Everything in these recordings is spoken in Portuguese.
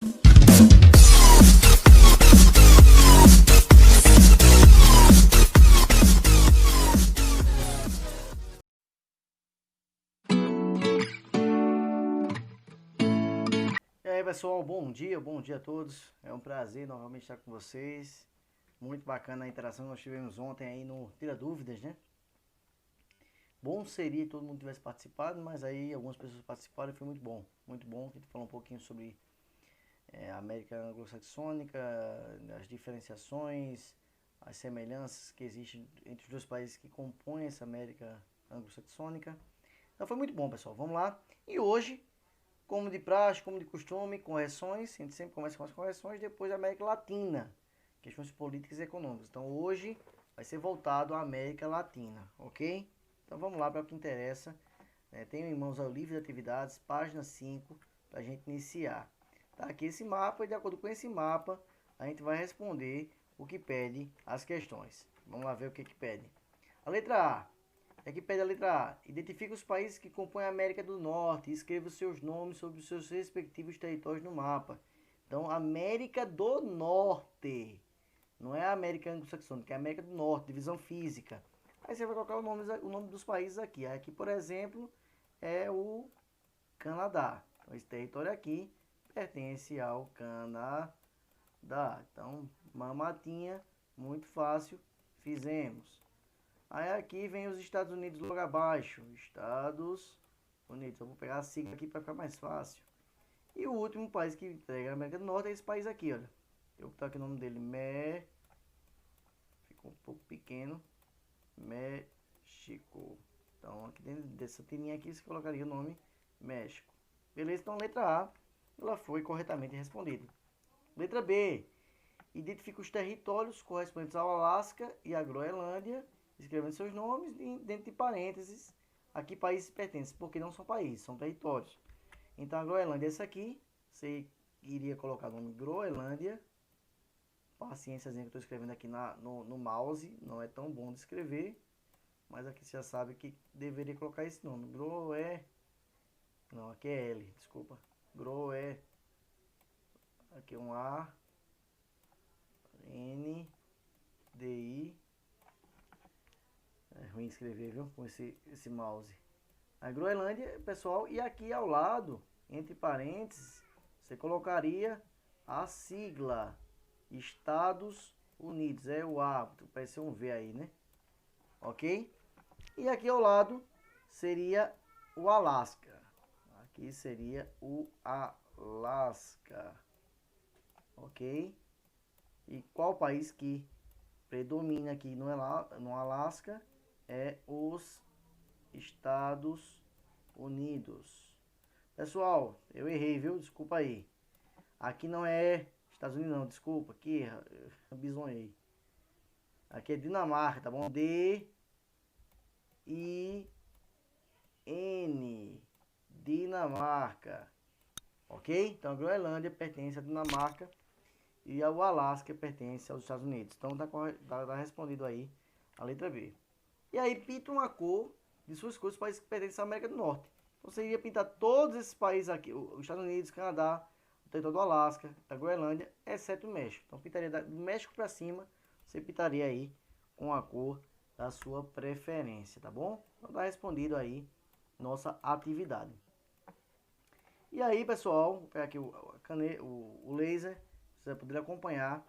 E aí pessoal, bom dia a todos. É um prazer novamente estar com vocês. Muito bacana a interação que nós tivemos ontem aí no Tira Dúvidas, né? Bom seria que todo mundo tivesse participado, mas aí algumas pessoas participaram e foi muito bom. Muito bom, que a gente falou um pouquinho sobre a América Anglo-Saxônica, as diferenciações, as semelhanças que existem entre os dois países que compõem essa América Anglo-Saxônica. Então foi muito bom, pessoal. Vamos lá. E hoje, como de praxe, como de costume, correções. A gente sempre começa com as correções, depois a América Latina, questões políticas e econômicas. Então hoje vai ser voltado à América Latina, ok? Então vamos lá para o que interessa. Tenho em mãos o livro de atividades, página 5, para a gente iniciar. Tá aqui esse mapa e de acordo com esse mapa a gente vai responder o que pede as questões. Vamos lá ver o que pede. A letra A. Aqui pede a letra A. Identifique os países que compõem a América do Norte e escreva os seus nomes sobre os seus respectivos territórios no mapa. Então, América do Norte. Não é a América Anglo-Saxônica, é a América do Norte, divisão física. Aí você vai colocar o nome dos países aqui. Aqui, por exemplo, é o Canadá. Então, esse território aqui pertence ao Canadá. Então, uma matinha, muito fácil, fizemos. Aí aqui vem os Estados Unidos logo abaixo. Estados Unidos. Eu vou pegar a sigla aqui para ficar mais fácil. E o último país que integra a América do Norte é esse país aqui, olha. Eu vou botar aqui o nome dele, ficou um pouco pequeno. México. Então aqui dentro dessa tirinha aqui você colocaria o nome México. Beleza? Então letra A, ela foi corretamente respondida. Letra B. Identifica os territórios correspondentes ao Alasca e à Groenlândia, escrevendo seus nomes dentro de parênteses. Aqui países pertencem, porque não são países, são territórios. Então a Groenlândia é essa aqui. Você iria colocar o nome Groenlândia. Paciênciazinha que eu estou escrevendo aqui no mouse. Não é tão bom de escrever. Mas aqui você já sabe que deveria colocar esse nome. Não, aqui é L, desculpa. Aqui é um A. N. D. I. É ruim escrever, viu? Com esse mouse. A Groenlândia, pessoal, e aqui ao lado, entre parênteses, você colocaria a sigla Estados Unidos. É o A, parece um V aí, né? Ok? E aqui ao lado seria o Alasca. Aqui seria o Alasca. Ok? E qual país que predomina aqui no Alasca é os Estados Unidos. Pessoal, eu errei, viu? Desculpa aí. Aqui não é Estados Unidos não, desculpa. Aqui eu bisonhei. Aqui é Dinamarca, tá bom? D-I-N. Dinamarca. Ok? Então a Groenlândia pertence à Dinamarca e o Alasca pertence aos Estados Unidos. Então tá respondido aí a letra B. E aí pinta uma cor de suas cores, países que pertencem à América do Norte. Então você iria pintar todos esses países aqui, os Estados Unidos, Canadá, o território do Alasca, da Groenlândia, exceto o México. Então pintaria do México para cima, você pintaria aí com a cor da sua preferência, tá bom? Então tá respondido aí nossa atividade. E aí, pessoal, vou pegar aqui o laser, você vai poder acompanhar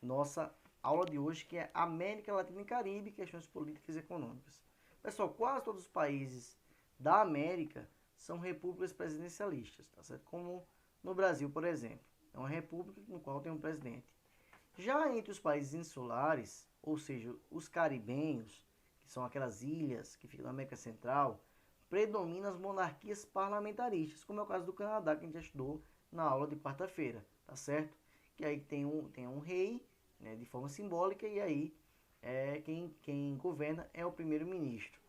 nossa aula de hoje, que é América Latina e Caribe, questões políticas e econômicas. Pessoal, quase todos os países da América são repúblicas presidencialistas, tá certo? Como no Brasil, por exemplo. É uma república no qual tem um presidente. Já entre os países insulares, ou seja, os caribenhos, que são aquelas ilhas que ficam na América Central, predominam as monarquias parlamentaristas, como é o caso do Canadá, que a gente já estudou na aula de quarta-feira, tá certo? Que aí tem um rei, né, de forma simbólica, e aí quem governa é o primeiro-ministro.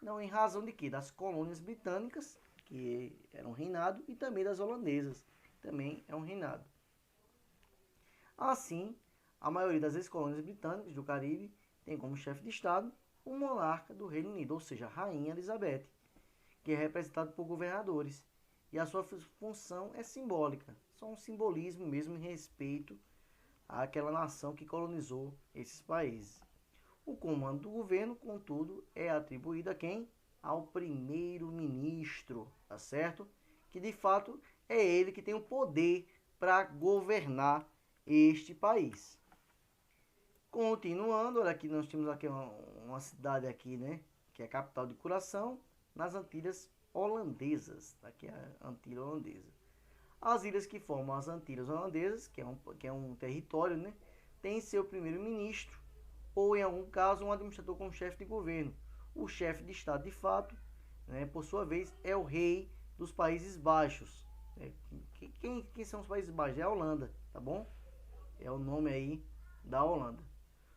Não, em razão de quê? Das colônias britânicas, que eram um reinado, e também das holandesas, que também é um reinado. Assim, a maioria das ex-colônias britânicas do Caribe tem como chefe de Estado o monarca do Reino Unido, ou seja, a Rainha Elizabeth, que é representado por governadores. e a sua função é simbólica, só um simbolismo mesmo em respeito àquela nação que colonizou esses países. O comando do governo, contudo, é atribuído a quem? Ao primeiro-ministro, tá certo? Que de fato é ele que tem o poder para governar este país. Continuando, olha aqui, nós temos aqui uma cidade aqui, né? Que é a capital de Curaçao, nas Antilhas Holandesas. Aqui é a Antilha Holandesa. As ilhas que formam as Antilhas Holandesas, que é um território, né? Tem seu primeiro-ministro, ou em algum caso um administrador como chefe de governo. O chefe de Estado, de fato, né, por sua vez, é o rei dos Países Baixos. Quem são os Países Baixos? É a Holanda, tá bom? É o nome aí da Holanda.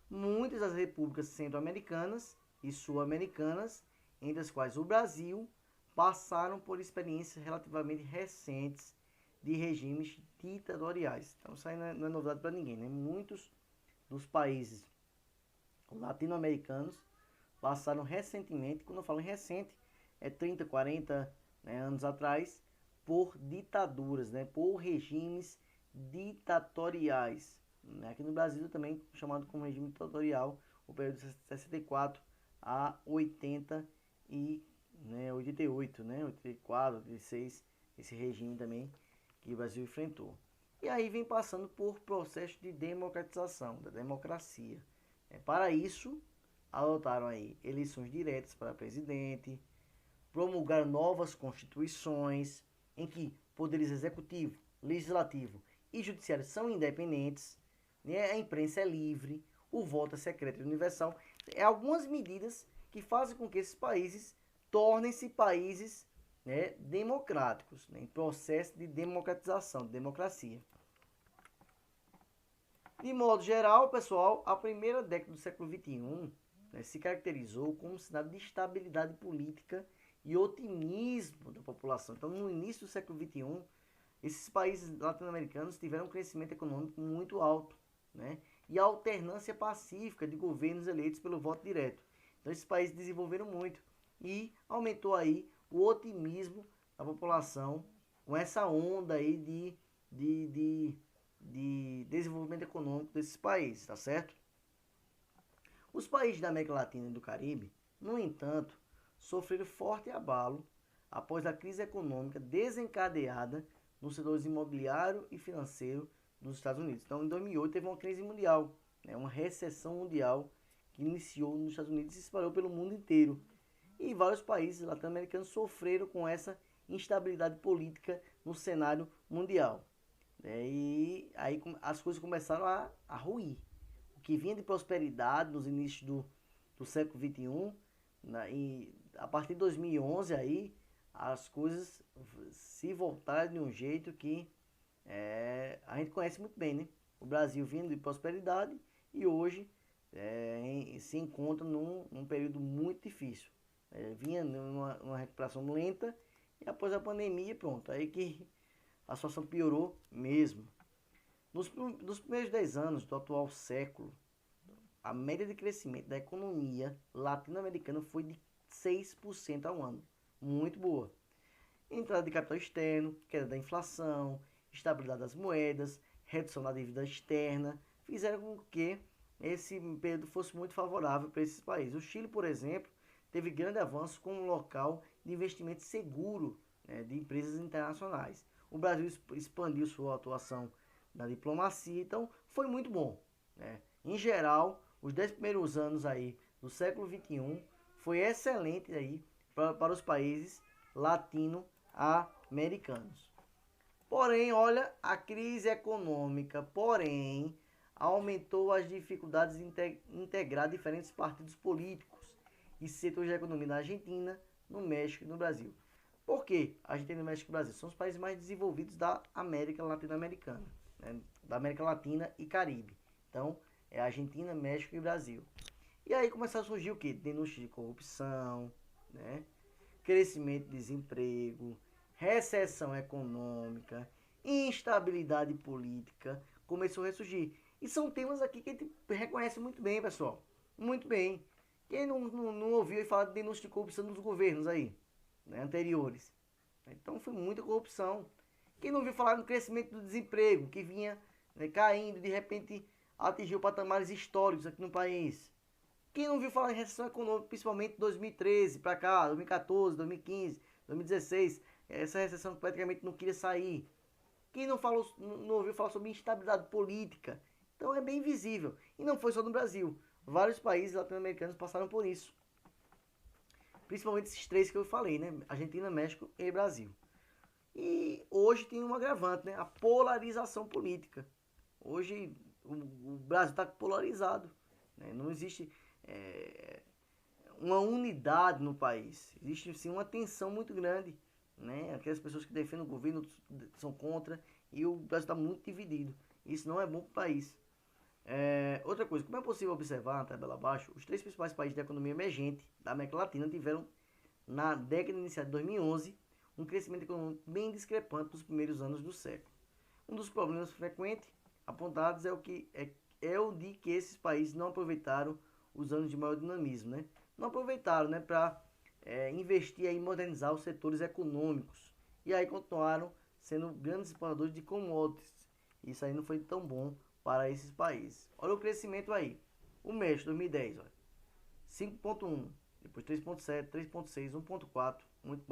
Muitas das repúblicas centro-americanas e sul-americanas, entre as quais o Brasil, passaram por experiências relativamente recentes de regimes ditatoriais. Então isso aí não é novidade para ninguém, né? Muitos dos países latino-americanos passaram recentemente, quando eu falo em recente, é 30, 40 né, anos atrás, por ditaduras, né, por regimes ditatoriais. Aqui no Brasil também chamado como regime ditatorial, o período de 64 a 80 e 88, 84, 86, esse regime também que o Brasil enfrentou. E aí vem passando por processo de democratização, da democracia. Para isso, adotaram aí eleições diretas para presidente, promulgaram novas constituições, em que poderes executivo, legislativo e judiciário são independentes, né? A imprensa é livre, o voto é secreto e universal. Algumas medidas que fazem com que esses países tornem-se países, né, democráticos, né, em processo de democratização, de democracia. De modo geral, pessoal, a primeira década do século XXI, né, se caracterizou como sinal de estabilidade política e otimismo da população. Então, no início do século XXI, esses países latino-americanos tiveram um crescimento econômico muito alto, né? E a alternância pacífica de governos eleitos pelo voto direto. Então, esses países desenvolveram muito e aumentou aí o otimismo da população com essa onda aí de desenvolvimento econômico desses países, tá certo? Os países da América Latina e do Caribe, no entanto, sofreram forte abalo após a crise econômica desencadeada nos setores imobiliário e financeiro dos Estados Unidos. Então, em 2008 teve uma crise mundial, né, uma recessão mundial que iniciou nos Estados Unidos e se espalhou pelo mundo inteiro. E vários países latino-americanos sofreram com essa instabilidade política no cenário mundial. E aí as coisas começaram a ruir. O que vinha de prosperidade nos inícios do século XXI, e a partir de 2011 aí, as coisas se voltaram de um jeito que a gente conhece muito bem, né? O Brasil vindo de prosperidade e hoje se encontra num período muito difícil. Vinha numa recuperação lenta e após a pandemia, pronto, aí que a situação piorou mesmo. Nos primeiros 10 anos do atual século, a média de crescimento da economia latino-americana foi de 6% ao ano. Muito boa. Entrada de capital externo, queda da inflação, estabilidade das moedas, redução da dívida externa, fizeram com que esse período fosse muito favorável para esses países. O Chile, por exemplo, teve grande avanço como local de investimento seguro, né, de empresas internacionais. O Brasil expandiu sua atuação na diplomacia, então foi muito bom, né? Em geral, os 10 primeiros anos aí do século XXI foi excelente aí para os países latino-americanos. Porém, olha, a crise econômica, aumentou as dificuldades de integrar diferentes partidos políticos e setores da economia na Argentina, no México e no Brasil. Por que a Argentina, no México e no Brasil? São os países mais desenvolvidos da América latino-americana, né? Da América Latina e Caribe. Então, é Argentina, México e Brasil. E aí começou a surgir o quê? Denúncias de corrupção, né? Crescimento de desemprego, recessão econômica, instabilidade política, começou a ressurgir. E são temas aqui que a gente reconhece muito bem, pessoal. Muito bem. Quem não ouviu falar de denúncia de corrupção dos governos aí, né, anteriores? Então foi muita corrupção. Quem não viu falar no crescimento do desemprego, que vinha, né, caindo, de repente atingiu patamares históricos aqui no país. Quem não viu falar em recessão econômica, principalmente 2013 para cá, 2014, 2015, 2016, essa recessão praticamente não queria sair. Quem não ouviu falar sobre instabilidade política? Então é bem visível. E não foi só no Brasil. Vários países latino-americanos passaram por isso. Principalmente esses três que eu falei, né? Argentina, México e Brasil. E hoje tem um agravante, né? A polarização política. Hoje o Brasil está polarizado. Né? Não existe uma unidade no país. Existe sim uma tensão muito grande. Né? Aquelas pessoas que defendem o governo são contra. E o Brasil está muito dividido. Isso não é bom para o país. Outra coisa, como é possível observar na tabela abaixo, os três principais países da economia emergente da América Latina tiveram, na década inicial de 2011, um crescimento econômico bem discrepante nos primeiros anos do século. Um dos problemas frequentes apontados é o de que esses países não aproveitaram os anos de maior dinamismo, né? Não aproveitaram, né, para investir em modernizar os setores econômicos. E aí continuaram sendo grandes exportadores de commodities. Isso aí não foi tão bom para esses países. Olha o crescimento aí. O México, 2010, olha, 5,1, depois 3,7, 3,6, 1,4, muito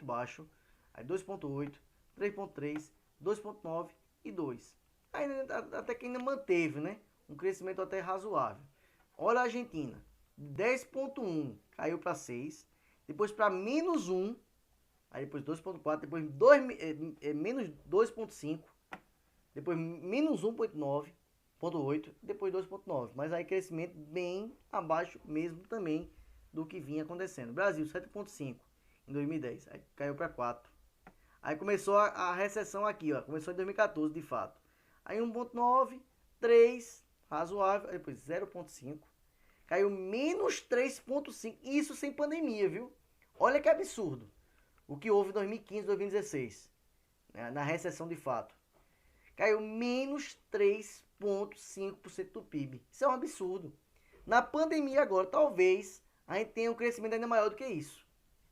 baixo. Aí 2,8, 3,3, 2,9 e 2. Aí até que ainda manteve, né? Um crescimento até razoável. Olha a Argentina, 10,1, caiu para 6, depois para menos 1, aí depois 2,4, depois menos 2,5, depois menos 1,9, depois 2,9. Mas aí crescimento bem abaixo mesmo também do que vinha acontecendo. Brasil, 7,5 em 2010, aí caiu para 4. Aí começou a recessão aqui, ó, começou em 2014 de fato. Aí 1,9, 3, razoável, aí depois 0,5, caiu menos 3,5, isso sem pandemia, viu? Olha que absurdo o que houve em 2015, 2016, né, na recessão de fato. Caiu menos 3,5% do PIB. Isso é um absurdo. Na pandemia agora, talvez a gente tenha um crescimento ainda maior do que isso.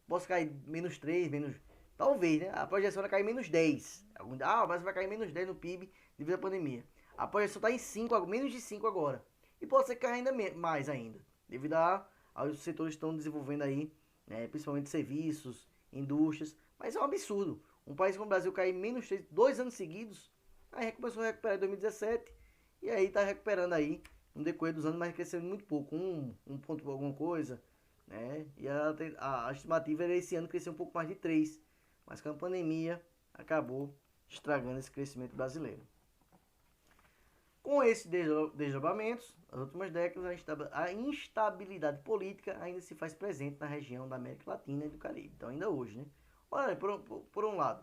Posso cair menos 3, menos... Talvez, né? A projeção vai cair menos 10. Mas vai cair menos 10 no PIB devido à pandemia. A projeção está em 5, menos de 5 agora. E pode ser que caia ainda mais ainda. Devido aos setores que estão desenvolvendo aí, né, principalmente serviços, indústrias. Mas é um absurdo. Um país como o Brasil cair menos 3, 2 anos seguidos. Aí começou a recuperar em 2017 e aí está recuperando aí no decorrer dos anos, mas crescendo muito pouco, um ponto alguma coisa, né? E a estimativa era esse ano crescer um pouco mais de 3, mas com a pandemia acabou estragando esse crescimento brasileiro. Com esses desdobramentos, nas últimas décadas, a instabilidade política ainda se faz presente na região da América Latina e do Caribe. Então, ainda hoje, né? Olha, por um lado,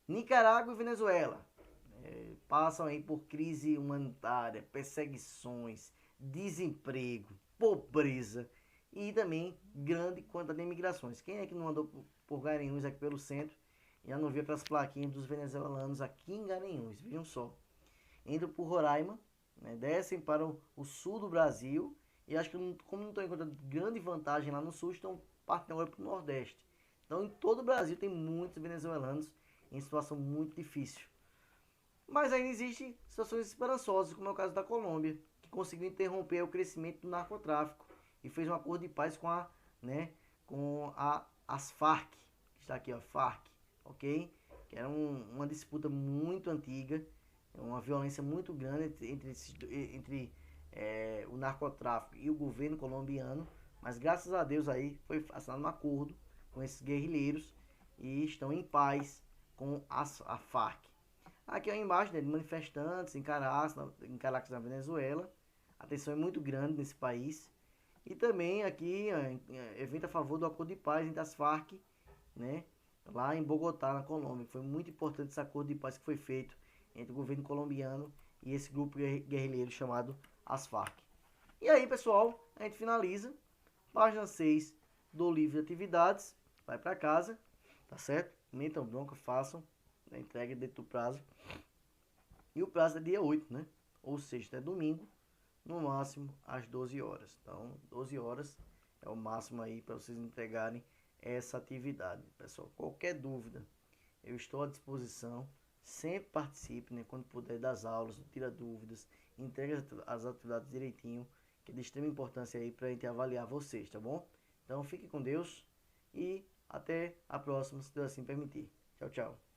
Nicarágua e Venezuela passam aí por crise humanitária, perseguições, desemprego, pobreza e também grande quantidade de imigrações. Quem é que não andou por Garanhuns aqui pelo centro e já não viu aquelas plaquinhas dos venezuelanos aqui em Garanhuns? Vejam só. Entram por Roraima, né, descem para o sul do Brasil e acho que como não estão encontrando grande vantagem lá no sul, estão partindo agora para o Nordeste. Então em todo o Brasil tem muitos venezuelanos em situação muito difícil. Mas ainda existem situações esperançosas, como é o caso da Colômbia, que conseguiu interromper o crescimento do narcotráfico e fez um acordo de paz com as Farc, que está aqui, ó, Farc, ok? Que era uma disputa muito antiga, uma violência muito grande entre o narcotráfico e o governo colombiano, mas graças a Deus aí foi assinado um acordo com esses guerrilheiros e estão em paz com a Farc. Aqui ó, embaixo, né, de manifestantes em Caracas, na Venezuela. A tensão é muito grande nesse país. E também aqui, evento a favor do acordo de paz entre as Farc, né, lá em Bogotá, na Colômbia. Foi muito importante esse acordo de paz que foi feito entre o governo colombiano e esse grupo guerrilheiro chamado as Farc. E aí, pessoal, a gente finaliza. Página 6 do livro de atividades. Vai para casa, tá certo? Metam bronca, façam a entrega dentro do prazo. E o prazo é dia 8, né? Ou seja, é domingo, no máximo às 12 horas. Então, 12 horas é o máximo aí para vocês entregarem essa atividade. Pessoal, qualquer dúvida, eu estou à disposição. Sempre participe, né, quando puder, das aulas, tira dúvidas, entregue as atividades direitinho, que é de extrema importância aí para a gente avaliar vocês, tá bom? Então fique com Deus e até a próxima, se Deus assim permitir. Tchau, tchau.